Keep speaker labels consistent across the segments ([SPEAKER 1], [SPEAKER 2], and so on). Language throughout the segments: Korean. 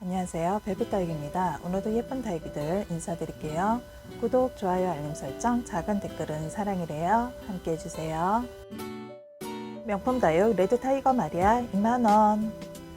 [SPEAKER 1] 안녕하세요. 별빛다육입니다. 오늘도 예쁜 다육이들 인사드릴게요. 구독, 좋아요, 알림 설정, 작은 댓글은 사랑이래요. 함께 해주세요. 명품 다육 레드 타이거 마리아 2만원.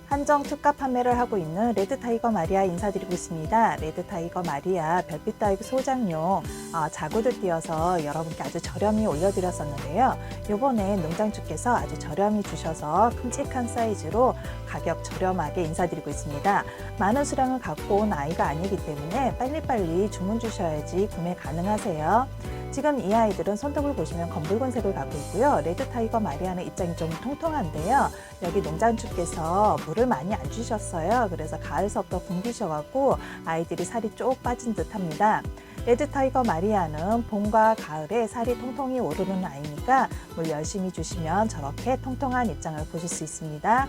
[SPEAKER 1] 한정 특가 판매를 하고 있는 레드 타이거 마리아 인사드리고 있습니다. 레드 타이거 마리아 별빛 다육 소장용 자구들 띄어서 여러분께 아주 저렴히 올려드렸었는데요. 요번에 농장주께서 아주 저렴히 주셔서 큼직한 사이즈로 가격 저렴하게 인사드리고 있습니다. 많은 수량을 갖고 온 아이가 아니기 때문에 빨리빨리 주문 주셔야지 구매 가능하세요. 지금 이 아이들은 손톱을 보시면 검붉은색을 갖고 있고요. 레드 타이거 마리아는 입장이 좀 통통한데요. 여기 농장주께서 물을 많이 안 주셨어요. 그래서 가을서부터 굶기셔갖고 아이들이 살이 쭉 빠진 듯 합니다. 레드 타이거 마리아는 봄과 가을에 살이 통통이 오르는 아이니까 물 열심히 주시면 저렇게 통통한 입장을 보실 수 있습니다.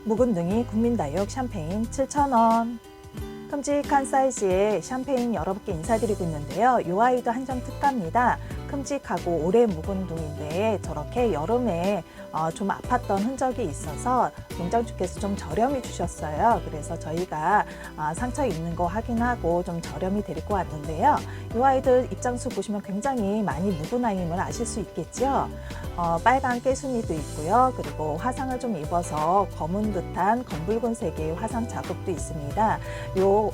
[SPEAKER 1] 묵은둥이 국민다육 샴페인 7,000원. 큼직한 사이즈의 샴페인 여러분께 인사드리고 있는데요. 이 아이도 한정 특가입니다. 큼직하고 오래 묵은둥인데 저렇게 여름에 좀 아팠던 흔적이 있어서 농장주께서 좀 저렴히 주셨어요. 그래서 저희가 상처 있는 거 확인하고 좀 저렴히 데리고 왔는데요. 이 아이들 입장수 보시면 굉장히 많이 묵은 아이임을 아실 수 있겠죠. 빨간 깨순이도 있고요. 그리고 화상을 좀 입어서 검은 듯한 검붉은색의 화상 자국도 있습니다. 요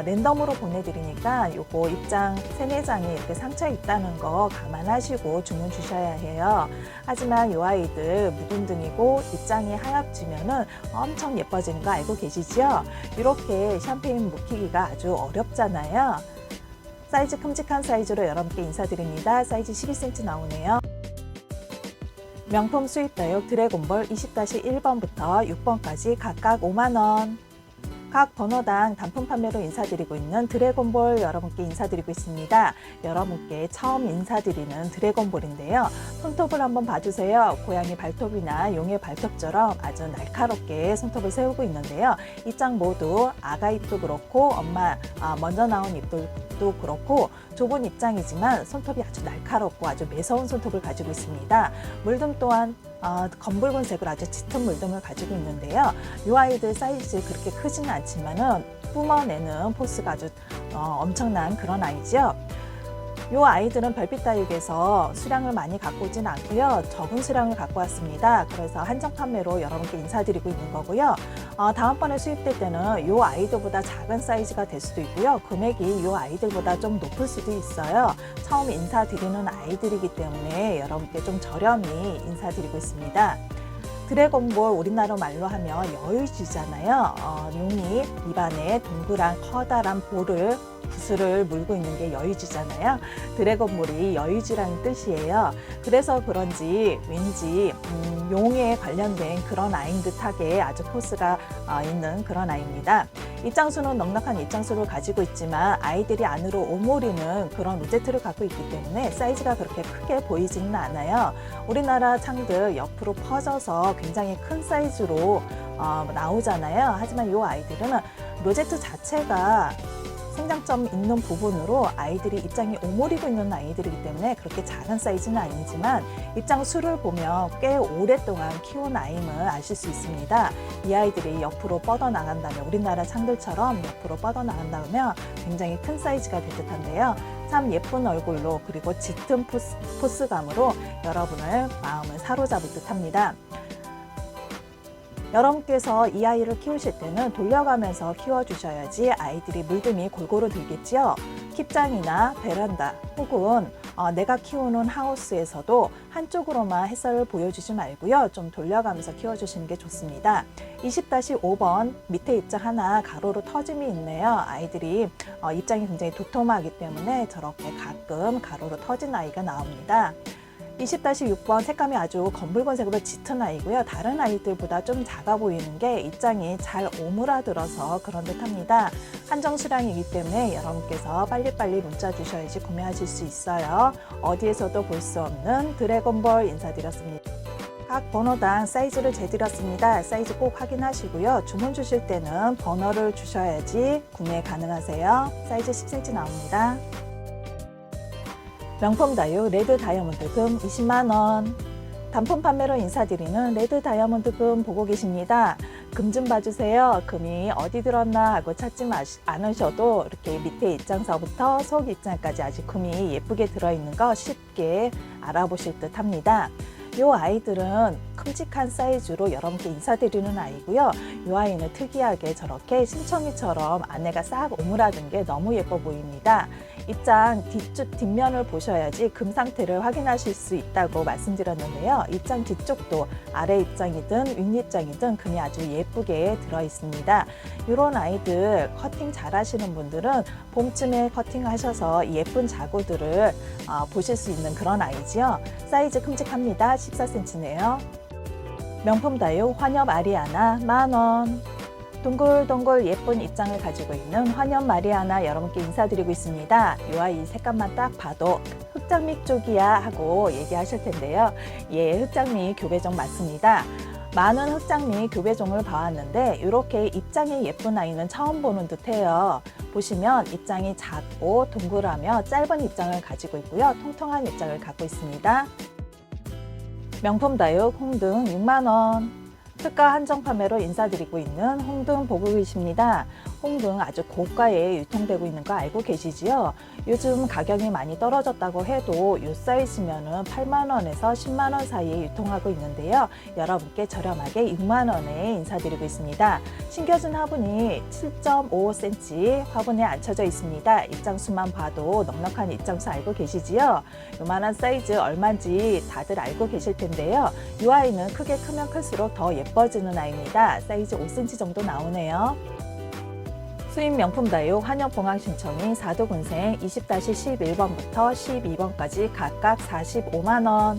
[SPEAKER 1] 랜덤으로 보내드리니까 요거 입장 3-4장에 이렇게 상처 있다는 거 감안하시고 주문 주셔야 해요. 하지만 이 아이들 묵은둥이고 입장이 하얗지면은 엄청 예뻐지는 거 알고 계시죠? 이렇게 샴페인 묵히기가 아주 어렵잖아요. 사이즈 큼직한 사이즈로 여러분께 인사드립니다. 사이즈 12cm 나오네요. 명품 수입 다육 드래곤볼 20-1번부터 6번까지 각각 5만원. 각 번호당 단품 판매로 인사드리고 있는 드래곤볼 여러분께 인사드리고 있습니다. 여러분께 처음 인사드리는 드래곤볼인데요. 손톱을 한번 봐주세요. 고양이 발톱이나 용의 발톱처럼 아주 날카롭게 손톱을 세우고 있는데요. 입장 모두 아가 입도 그렇고 엄마 먼저 나온 입도 그렇고 좁은 입장이지만 손톱이 아주 날카롭고 아주 매서운 손톱을 가지고 있습니다. 물듬 또한 검붉은색을 아주 짙은 물듬을 가지고 있는데요. 이 아이들 사이즈 그렇게 크지는 않지만은 뿜어내는 포스가 아주 엄청난 그런 아이죠. 이 아이들은 별빛 다육에서 수량을 많이 갖고 오진 않고요. 적은 수량을 갖고 왔습니다. 그래서 한정 판매로 여러분께 인사드리고 있는 거고요. 다음번에 수입될 때는 이 아이들보다 작은 사이즈가 될 수도 있고요. 금액이 이 아이들보다 좀 높을 수도 있어요. 처음 인사드리는 아이들이기 때문에 여러분께 좀 저렴히 인사드리고 있습니다. 드래곤볼 우리나라 말로 하면 여의주잖아요. 용이 입안에 동그란 커다란 볼을 구슬을 물고 있는 게 여의주잖아요. 드래곤볼이 여의주라는 뜻이에요. 그래서 그런지 왠지 용에 관련된 그런 아이인 듯하게 아주 포스가 있는 그런 아이입니다. 입장수는 넉넉한 입장수를 가지고 있지만 아이들이 안으로 오므리는 그런 로제트를 갖고 있기 때문에 사이즈가 그렇게 크게 보이지는 않아요. 우리나라 창들 옆으로 퍼져서 굉장히 큰 사이즈로 나오잖아요. 하지만 이 아이들은 로제트 자체가 생장점 있는 부분으로 아이들이 입장이 오므리고 있는 아이들이기 때문에 그렇게 작은 사이즈는 아니지만 입장 수를 보면 꽤 오랫동안 키운 아임을 아실 수 있습니다. 이 아이들이 옆으로 뻗어나간다면 우리나라 창들처럼 옆으로 뻗어나간다면 굉장히 큰 사이즈가 될 듯한데요. 참 예쁜 얼굴로 그리고 짙은 포스감으로 여러분을 마음을 사로잡을 듯합니다. 여러분께서 이 아이를 키우실 때는 돌려가면서 키워주셔야지 아이들이 물듬이 골고루 들겠죠. 킵장이나 베란다 혹은 내가 키우는 하우스에서도 한쪽으로만 햇살을 보여주지 말고요. 좀 돌려가면서 키워주시는 게 좋습니다. 20-5번 밑에 입장 하나 가로로 터짐이 있네요. 아이들이 입장이 굉장히 도톰하기 때문에 저렇게 가끔 가로로 터진 아이가 나옵니다. 20-6번 색감이 아주 검붉은색으로 짙은 아이고요. 다른 아이들보다 좀 작아 보이는 게 입장이 잘 오므라들어서 그런 듯합니다. 한정 수량이기 때문에 여러분께서 빨리빨리 문자 주셔야지 구매하실 수 있어요. 어디에서도 볼 수 없는 드래곤볼 인사드렸습니다. 각 번호당 사이즈를 재드렸습니다. 사이즈 꼭 확인하시고요. 주문 주실 때는 번호를 주셔야지 구매 가능하세요. 사이즈 10cm 나옵니다. 명품 다육 레드 다이아몬드 금 20만원. 단품 판매로 인사드리는 레드 다이아몬드 금 보고 계십니다. 금 좀 봐주세요. 금이 어디 들었나 하고 찾지 않으셔도 이렇게 밑에 입장서부터 속 입장까지 아주 금이 예쁘게 들어있는 거 쉽게 알아보실 듯 합니다. 이 아이들은 큼직한 사이즈로 여러분께 인사드리는 아이고요. 이 아이는 특이하게 저렇게 심청이처럼 안에가 싹 오므라든 게 너무 예뻐 보입니다. 입장 뒷면을 보셔야지 금 상태를 확인하실 수 있다고 말씀드렸는데요. 입장 뒤쪽도 아래 입장이든 윗 입장이든 금이 아주 예쁘게 들어 있습니다. 이런 아이들 커팅 잘 하시는 분들은 봄쯤에 커팅하셔서 예쁜 자구들을 보실 수 있는 그런 아이지요. 사이즈 큼직합니다. 14cm네요. 명품 다육 환엽 아리아나 10,000원. 동글동글 예쁜 입장을 가지고 있는 환엽 마리아나 여러분께 인사드리고 있습니다. 이 아이 색감만 딱 봐도 흑장미 쪽이야 하고 얘기하실 텐데요. 예, 흑장미 교배종 맞습니다. 많은 흑장미 교배종을 봐왔는데 이렇게 입장이 예쁜 아이는 처음 보는 듯해요. 보시면 입장이 작고 동글하며 짧은 입장을 가지고 있고요. 통통한 입장을 갖고 있습니다. 명품 다육 홍등 6,000원. 특가 한정 판매로 인사드리고 있는 홍등 보고 계십니다. 홍등 아주 고가에 유통되고 있는 거 알고 계시지요? 요즘 가격이 많이 떨어졌다고 해도 이 사이즈면은 80,000원에서 100,000원 사이에 유통하고 있는데요. 여러분께 저렴하게 60,000원에 인사드리고 있습니다. 신겨진 화분이 7.55cm 화분에 앉혀져 있습니다. 입장수만 봐도 넉넉한 입장수 알고 계시지요? 요만한 사이즈 얼마인지 다들 알고 계실 텐데요. 이 아이는 크게 크면 클수록 더 예뻐지는 아이입니다. 사이즈 5cm 정도 나오네요. 수입 명품 다육 환엽봉황 신청이 4도 군생 20-11번부터 12번까지 각각 45,000원.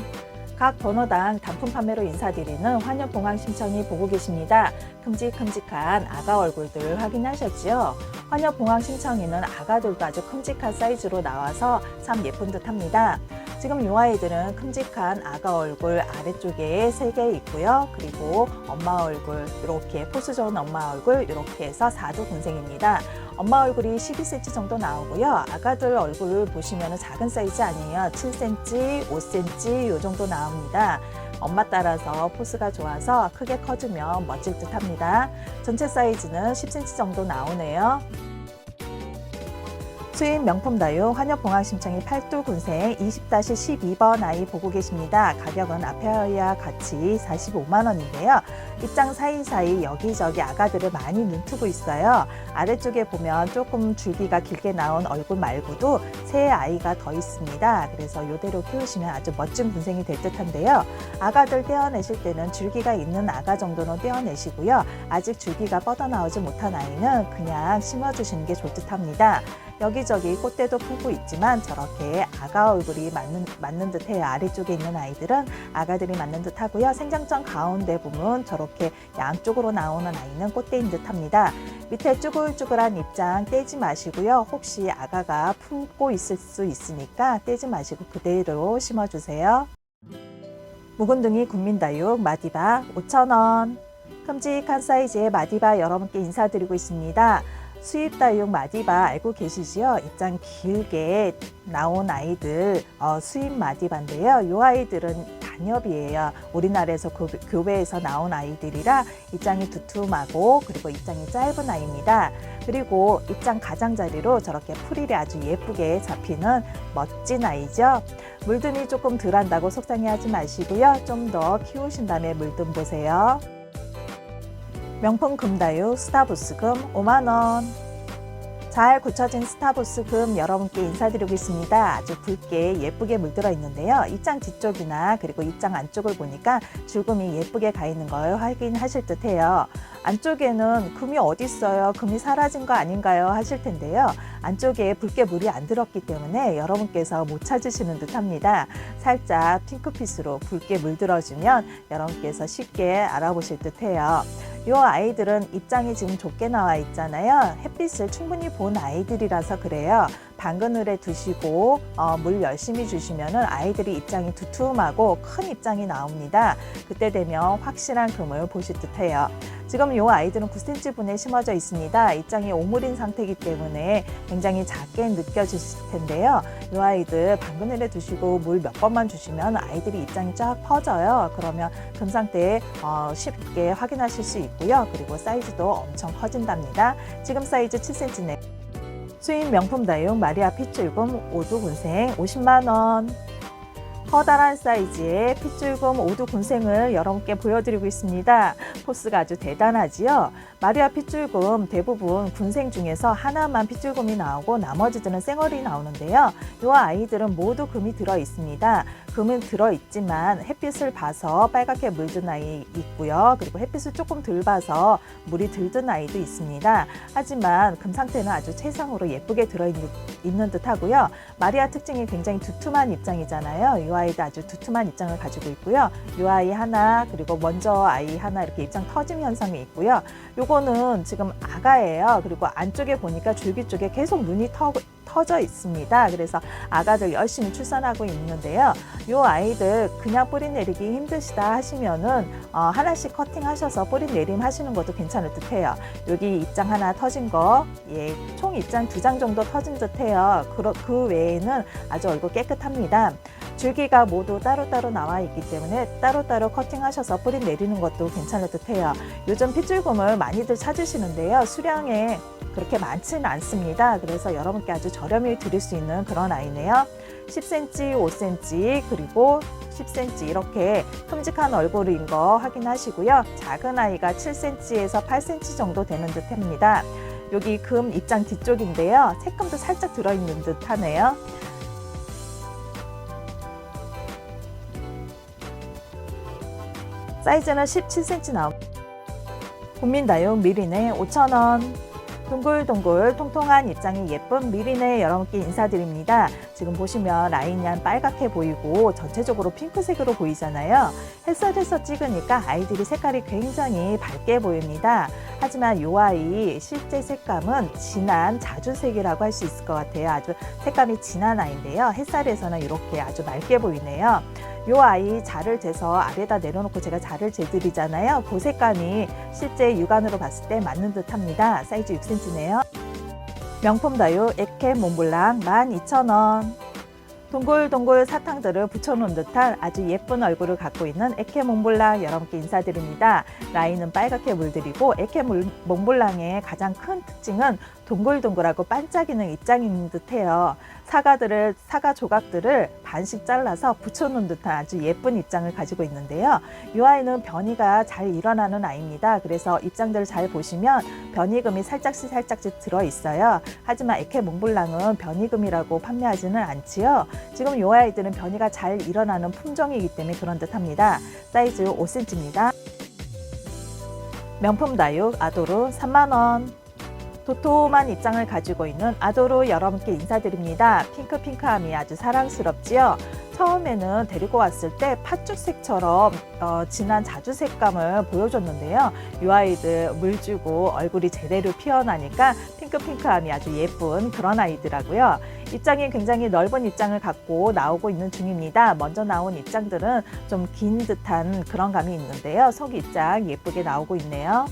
[SPEAKER 1] 각 번호당 단품 판매로 인사드리는 환엽봉황 신청이 보고 계십니다. 큼직큼직한 아가 얼굴들 확인하셨죠? 환엽봉황 신청이는 아가들도 아주 큼직한 사이즈로 나와서 참 예쁜 듯 합니다. 지금 이 아이들은 큼직한 아가 얼굴 아래쪽에 3개 있고요. 그리고 엄마 얼굴 이렇게 포스 좋은 엄마 얼굴 이렇게 해서 4두 군생입니다. 엄마 얼굴이 12cm 정도 나오고요. 아가들 얼굴을 보시면 작은 사이즈 아니에요. 7cm, 5cm 이 정도 나옵니다. 엄마 따라서 포스가 좋아서 크게 커지면 멋질 듯 합니다. 전체 사이즈는 10cm 정도 나오네요. 수입 명품 다육 환엽봉황 심청이 8두 군생 20-12번 아이 보고 계십니다. 가격은 앞에와 같이 45,000원인데요. 입장 사이사이 여기저기 아가들을 많이 눈뜨고 있어요. 아래쪽에 보면 조금 줄기가 길게 나온 얼굴 말고도 새 아이가 더 있습니다. 그래서 이대로 키우시면 아주 멋진 군생이 될 듯한데요. 아가들 떼어내실 때는 줄기가 있는 아가 정도는 떼어내시고요. 아직 줄기가 뻗어나오지 못한 아이는 그냥 심어주시는 게 좋을 듯합니다. 여기저기 꽃대도 품고 있지만 저렇게 아가 얼굴이 맞는 듯해요. 아래쪽에 있는 아이들은 아가들이 맞는 듯 하고요. 생장점 가운데 부분 저렇게 양쪽으로 나오는 아이는 꽃대인 듯 합니다. 밑에 쭈글쭈글한 입장 떼지 마시고요. 혹시 아가가 품고 있을 수 있으니까 떼지 마시고 그대로 심어주세요. 묵은둥이 군민다육 마디바 5,000원. 큼직한 사이즈의 마디바 여러분께 인사드리고 있습니다. 수입 다육 마디바 알고 계시지요? 입장 길게 나온 아이들 수입 마디바인데요. 이 아이들은 단엽이에요. 우리나라에서 교배에서 나온 아이들이라 입장이 두툼하고 그리고 입장이 짧은 아이입니다. 그리고 입장 가장자리로 저렇게 풀일이 아주 예쁘게 잡히는 멋진 아이죠. 물듬이 조금 덜한다고 속상해하지 마시고요. 좀 더 키우신 다음에 물듬 보세요. 명품 금다육 스타부스 금 50,000원. 잘 굳혀진 스타부스 금 여러분께 인사드리고 있습니다. 아주 붉게 예쁘게 물들어 있는데요. 입장 뒤쪽이나 그리고 입장 안쪽을 보니까 줄금이 예쁘게 가 있는 걸 확인하실 듯해요. 안쪽에는 금이 어디 있어요? 금이 사라진 거 아닌가요? 하실 텐데요. 안쪽에 붉게 물이 안 들었기 때문에 여러분께서 못 찾으시는 듯 합니다. 살짝 핑크빛으로 붉게 물들어주면 여러분께서 쉽게 알아보실 듯해요. 이 아이들은 입장이 지금 좁게 나와 있잖아요. 햇빛을 충분히 본 아이들이라서 그래요. 당근을에 두시고 물 열심히 주시면은 아이들이 입장이 두툼하고 큰 입장이 나옵니다. 그때 되면 확실한 금을 보실 듯해요. 지금 이 아이들은 9cm 분에 심어져 있습니다. 입장이 오물인 상태이기 때문에 굉장히 작게 느껴지실 텐데요. 이 아이들 당근을에 두시고 물 몇 번만 주시면 아이들이 입장이 쫙 퍼져요. 그러면 금 상태에 쉽게 확인하실 수 있고요. 그리고 사이즈도 엄청 커진답니다. 지금 사이즈 7cm네. 수입 명품 다육 마리아 핏줄금 오두 군생 50만 원. 커다란 사이즈의 핏줄금 오두 군생을 여러분께 보여드리고 있습니다. 포스가 아주 대단하지요. 마리아 핏줄금 대부분 군생 중에서 하나만 핏줄금이 나오고 나머지들은 쌩얼이 나오는데요. 이 아이들은 모두 금이 들어 있습니다. 금은 들어 있지만 햇빛을 봐서 빨갛게 물든 아이 있고요. 그리고 햇빛을 조금 덜 봐서 물이 들든 아이도 있습니다. 하지만 금 상태는 아주 최상으로 예쁘게 들어있는 듯 하고요. 마리아 특징이 굉장히 두툼한 입장이잖아요. 이 아이도 아주 두툼한 입장을 가지고 있고요. 이 아이 하나 그리고 먼저 아이 하나 이렇게 입장 터짐 현상이 있고요. 요거는 지금 아가예요. 그리고 안쪽에 보니까 줄기 쪽에 계속 눈이 터져 있습니다. 그래서 아가들 열심히 출산하고 있는데요. 이 아이들 그냥 뿌리 내리기 힘드시다 하시면은 하나씩 커팅하셔서 뿌리 내림 하시는 것도 괜찮을 듯해요. 여기 입장 하나 터진 거, 총 입장 2장 정도 터진 듯해요. 그 외에는 아주 얼굴 깨끗합니다. 줄기가 모두 따로따로 나와 있기 때문에 따로따로 커팅하셔서 뿌리 내리는 것도 괜찮을 듯해요. 요즘 핏줄금을 많이들 찾으시는데요. 수량에 그렇게 많지는 않습니다. 그래서 여러분께 아주 저렴히 드릴 수 있는 그런 아이네요. 10cm, 5cm, 그리고 10cm 이렇게 큼직한 얼굴인 거 확인하시고요. 작은 아이가 7cm에서 8cm 정도 되는 듯 합니다. 여기 금 입장 뒤쪽인데요. 색감도 살짝 들어있는 듯 하네요. 사이즈는 17cm 나옵니다. 국민다육 미리네 5,000원. 동글동글 통통한 입장이 예쁜 미리네 여러분께 인사드립니다. 지금 보시면 라인이 빨갛게 보이고 전체적으로 핑크색으로 보이잖아요. 햇살에서 찍으니까 아이들이 색깔이 굉장히 밝게 보입니다. 하지만 이 아이 실제 색감은 진한 자주색이라고 할 수 있을 것 같아요. 아주 색감이 진한 아이인데요. 햇살에서는 이렇게 아주 맑게 보이네요. 이 아이 자를 재서 아래다 내려놓고 제가 자를 재드리잖아요. 그 색감이 실제 육안으로 봤을 때 맞는 듯 합니다. 사이즈 6cm네요. 명품 다육 에케 몽블랑 12,000원. 동글동글 사탕들을 붙여놓은 듯한 아주 예쁜 얼굴을 갖고 있는 에케 몽블랑 여러분께 인사드립니다. 라인은 빨갛게 물들이고 에케 몽블랑의 가장 큰 특징은 동글동글하고 반짝이는 입장인 듯해요. 사과 조각들을 반씩 잘라서 붙여놓은 듯한 아주 예쁜 입장을 가지고 있는데요. 이 아이는 변이가 잘 일어나는 아이입니다. 그래서 입장들을 잘 보시면 변이금이 살짝씩 들어있어요. 하지만 에케 몽블랑은 변이금이라고 판매하지는 않지요. 지금 이 아이들은 변이가 잘 일어나는 품종이기 때문에 그런 듯합니다. 사이즈 5cm입니다. 명품 다육 아도르 3만 원. 도톰한 입장을 가지고 있는 아도르 여러분께 인사드립니다. 핑크함이 아주 사랑스럽지요. 처음에는 데리고 왔을 때 팥죽색처럼 진한 자주색감을 보여줬는데요. 이 아이들 물 주고 얼굴이 제대로 피어나니까 핑크함이 아주 예쁜 그런 아이더라고요. 입장이 굉장히 넓은 입장을 갖고 나오고 있는 중입니다. 먼저 나온 입장들은 좀 긴 듯한 그런 감이 있는데요. 속 입장 예쁘게 나오고 있네요.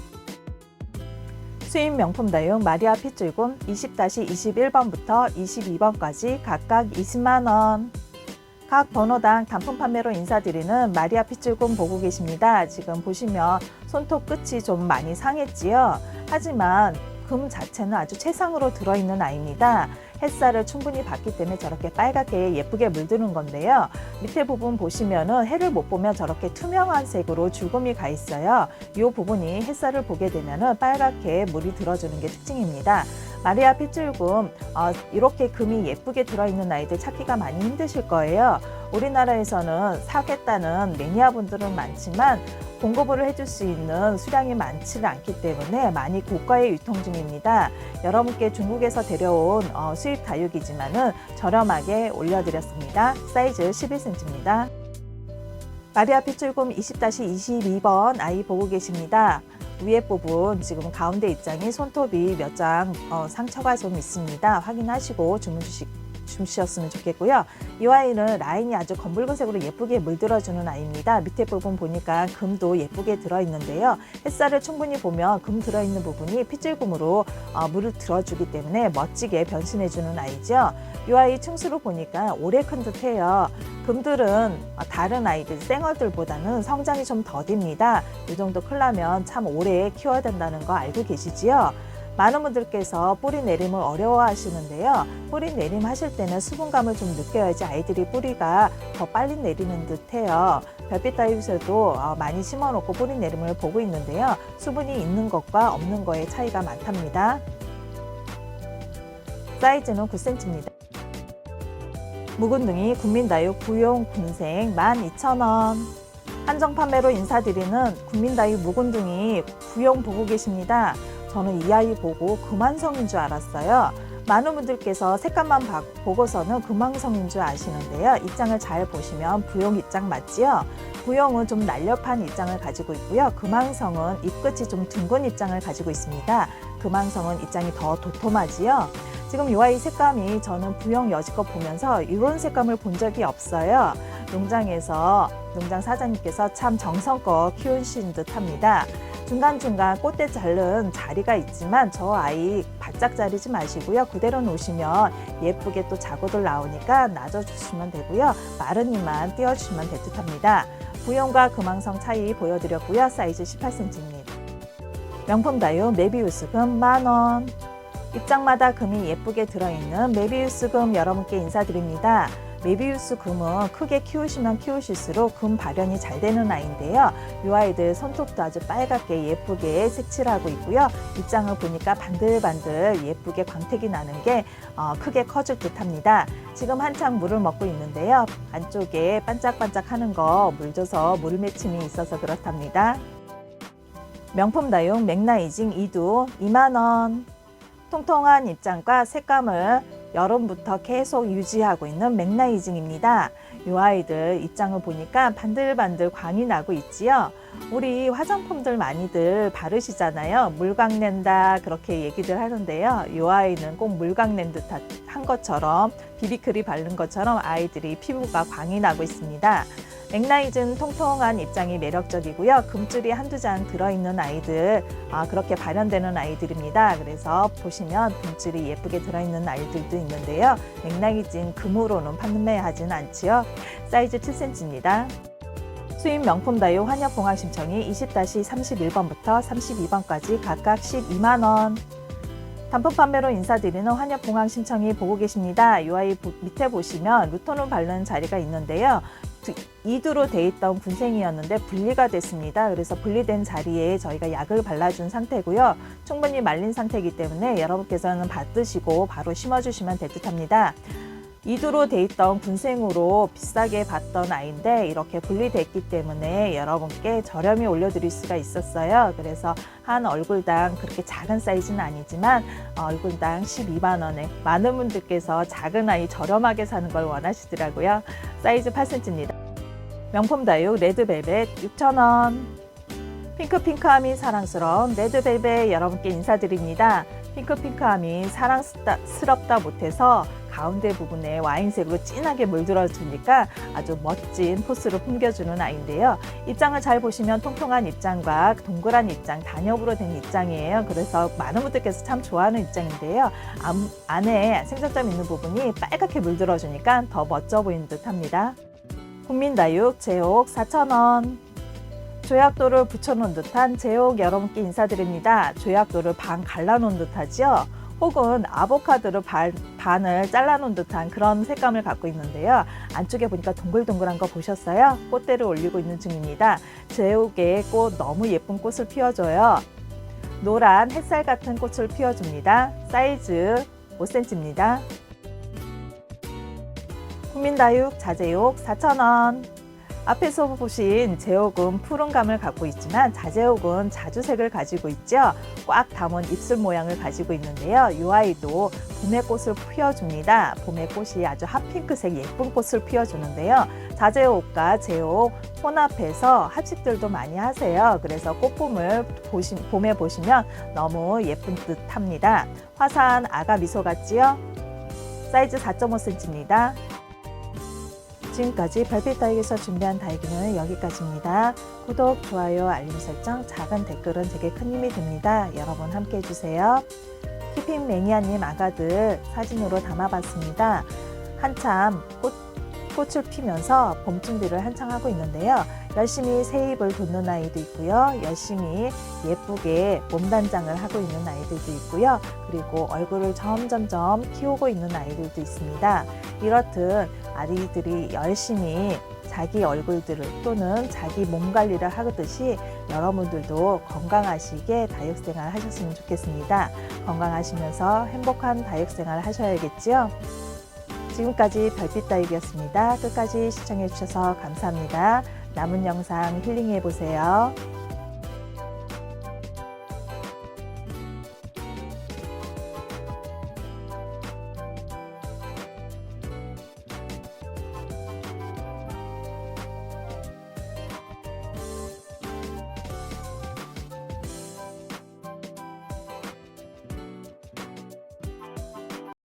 [SPEAKER 1] 수입 명품 다육 마리아 핏줄금 20-21번부터 22번까지 각각 20만 원. 각 번호당 단품 판매로 인사드리는 마리아 핏줄금 보고 계십니다. 지금 보시면 손톱 끝이 좀 많이 상했지요. 하지만 금 자체는 아주 최상으로 들어있는 아이입니다. 햇살을 충분히 받기 때문에 저렇게 빨갛게 예쁘게 물드는 건데요. 밑에 부분 보시면은 해를 못 보면 저렇게 투명한 색으로 줄금이 가 있어요. 이 부분이 햇살을 보게 되면은 빨갛게 물이 들어주는 게 특징입니다. 마리아 핏줄금 이렇게 금이 예쁘게 들어있는 아이들 찾기가 많이 힘드실 거예요. 우리나라에서는 사겠다는 매니아분들은 많지만 공급을 해줄 수 있는 수량이 많지는 않기 때문에 많이 고가의 유통 중입니다. 여러분께 중국에서 데려온 수입 다육이지만은 저렴하게 올려드렸습니다. 사이즈 11cm입니다. 마리아 핏줄금 20-22번 아이 보고 계십니다. 위에 부분 지금 가운데 입장이 손톱이 몇 장 상처가 좀 있습니다. 확인하시고 주무셨으면 좋겠고요. 이 아이는 라인이 아주 검붉은색으로 예쁘게 물들어주는 아이입니다. 밑에 부분 보니까 금도 예쁘게 들어있는데요. 햇살을 충분히 보면 금 들어있는 부분이 핏줄금으로 물을 들어주기 때문에 멋지게 변신해주는 아이죠. 이 아이 층수로 보니까 오래 큰 듯해요. 금들은 다른 아이들, 쌩얼들보다는 성장이 좀 더딥니다. 이 정도 크려면 참 오래 키워야 된다는 거 알고 계시지요? 많은 분들께서 뿌리 내림을 어려워하시는데요. 뿌리 내림 하실 때는 수분감을 좀 느껴야지 아이들이 뿌리가 더 빨리 내리는 듯해요. 별빛 다육에서도 많이 심어놓고 뿌리 내림을 보고 있는데요. 수분이 있는 것과 없는 거의 차이가 많답니다. 사이즈는 9cm입니다. 묵은둥이 국민다육 부용 군생 12,000원. 한정 판매로 인사드리는 국민다육 묵은둥이 부용 보고 계십니다. 저는 이 아이 보고 금환성인 줄 알았어요. 많은 분들께서 색감만 보고서는 금환성인 줄 아시는데요. 입장을 잘 보시면 부용 입장 맞지요? 부용은 좀 날렵한 입장을 가지고 있고요. 금환성은 잎끝이 좀 둥근 입장을 가지고 있습니다. 금환성은 입장이 더 도톰하지요. 지금 이 아이 색감이 저는 부용 여지껏 보면서 이런 색감을 본 적이 없어요. 농장에서 농장 사장님께서 참 정성껏 키우신 듯합니다. 중간중간 꽃대 자른 자리가 있지만 저 아이 바짝 자르지 마시고요. 그대로 놓으시면 예쁘게 또 자구들 나오니까 놔줘주시면 되고요. 마른 잎만 띄워주시면 될 듯합니다. 부용과 금황성 차이 보여드렸고요. 사이즈 18cm입니다. 명품 다육 메비우스 금 10,000원. 입장마다 금이 예쁘게 들어있는 메비우스 금 여러분께 인사드립니다. 메비우스 금은 크게 키우시면 키우실수록 금 발현이 잘 되는 아이인데요. 이 아이들 손톱도 아주 빨갛게 예쁘게 색칠하고 있고요. 입장을 보니까 반들반들 예쁘게 광택이 나는 게 크게 커질 듯합니다. 지금 한창 물을 먹고 있는데요. 안쪽에 반짝반짝 하는 거 물 줘서 물 맺힘이 있어서 그렇답니다. 명품 다육 맥나이징 이두 20,000원. 통통한 입장과 색감을 여름부터 계속 유지하고 있는 맥나이징입니다. 이 아이들 입장을 보니까 반들반들 광이 나고 있지요. 우리 화장품들 많이들 바르시잖아요. 물광 낸다 그렇게 얘기들 하는데요. 이 아이는 꼭 물광 낸 듯한 것처럼 비비크림 바른 것처럼 아이들이 피부가 광이 나고 있습니다. 맥나이즌 통통한 입장이 매력적이고요. 금줄이 한두 장 들어있는 아이들, 그렇게 발현되는 아이들입니다. 그래서 보시면 금줄이 예쁘게 들어있는 아이들도 있는데요. 맥나이즌 금으로는 판매하지는 않지요. 사이즈 7cm입니다. 수입 명품 다육 환엽봉황 심청이 20-31번부터 32번까지 각각 120,000원. 단품 판매로 인사드리는 환엽봉황 심청이 보고 계십니다. 이 아이 밑에 보시면 루톤을 바르는 자리가 있는데요. 이두로 돼 있던 군생이었는데 분리가 됐습니다. 그래서 분리된 자리에 저희가 약을 발라준 상태고요. 충분히 말린 상태이기 때문에 여러분께서는 받으시고 바로 심어주시면 될 듯합니다. 이두로 돼 있던 군생으로 비싸게 봤던 아이인데 이렇게 분리됐기 때문에 여러분께 저렴히 올려드릴 수가 있었어요. 그래서 한 얼굴당 그렇게 작은 사이즈는 아니지만 얼굴당 120,000원에 많은 분들께서 작은 아이 저렴하게 사는 걸 원하시더라고요. 사이즈 8cm입니다. 명품 다육 레드벨벳 6,000원. 핑크함이 사랑스러운 레드벨벳 여러분께 인사드립니다. 핑크함이 사랑스럽다 못해서 가운데 부분에 와인색으로 진하게 물들어주니까 아주 멋진 포스를 풍겨주는 아이인데요. 입장을 잘 보시면 통통한 입장과 동그란 입장, 단엽으로 된 입장이에요. 그래서 많은 분들께서 참 좋아하는 입장인데요. 안에 생장점 있는 부분이 빨갛게 물들어주니까 더 멋져 보이는 듯합니다. 국민다육 제옥 4,000원. 조약돌을 붙여놓은 듯한 제옥 여러분께 인사드립니다. 조약돌을 반 갈라놓은 듯하죠. 혹은 아보카도를 반을 잘라놓은 듯한 그런 색감을 갖고 있는데요. 안쪽에 보니까 동글동글한 거 보셨어요? 꽃대를 올리고 있는 중입니다. 제옥의 꽃 너무 예쁜 꽃을 피워줘요. 노란 햇살 같은 꽃을 피워줍니다. 사이즈 5cm입니다. 국민다육 자제옥 4,000원. 앞에서 보신 제옥은 푸른감을 갖고 있지만 자제옥은 자주색을 가지고 있죠. 꽉 담은 입술 모양을 가지고 있는데요. 이 아이도 봄의 꽃을 피워줍니다. 봄의 꽃이 아주 핫핑크색 예쁜 꽃을 피워주는데요. 자재옷과 제옷 혼합해서 합식들도 많이 하세요. 그래서 꽃봄을 봄에 보시면 너무 예쁜 듯 합니다. 화사한 아가 미소 같지요? 사이즈 4.5cm입니다. 지금까지 별빛 다육에서 준비한 다육이는 여기까지입니다. 구독, 좋아요, 알림 설정, 작은 댓글은 제게 큰 힘이 됩니다. 여러분 함께 해주세요. 키핑 매니아님 아가들 사진으로 담아봤습니다. 한참 꽃을 피면서 봄 준비를 한창 하고 있는데요. 열심히 새 잎을 돋는 아이도 있고요. 열심히 예쁘게 몸단장을 하고 있는 아이들도 있고요. 그리고 얼굴을 점점점 키우고 있는 아이들도 있습니다. 이렇듯 아이들이 열심히 자기 얼굴들을 또는 자기 몸 관리를 하듯이 여러분들도 건강하시게 다육생활 하셨으면 좋겠습니다. 건강하시면서 행복한 다육생활 하셔야겠지요. 지금까지 별빛 다육이었습니다. 끝까지 시청해 주셔서 감사합니다. 남은 영상 힐링해 보세요.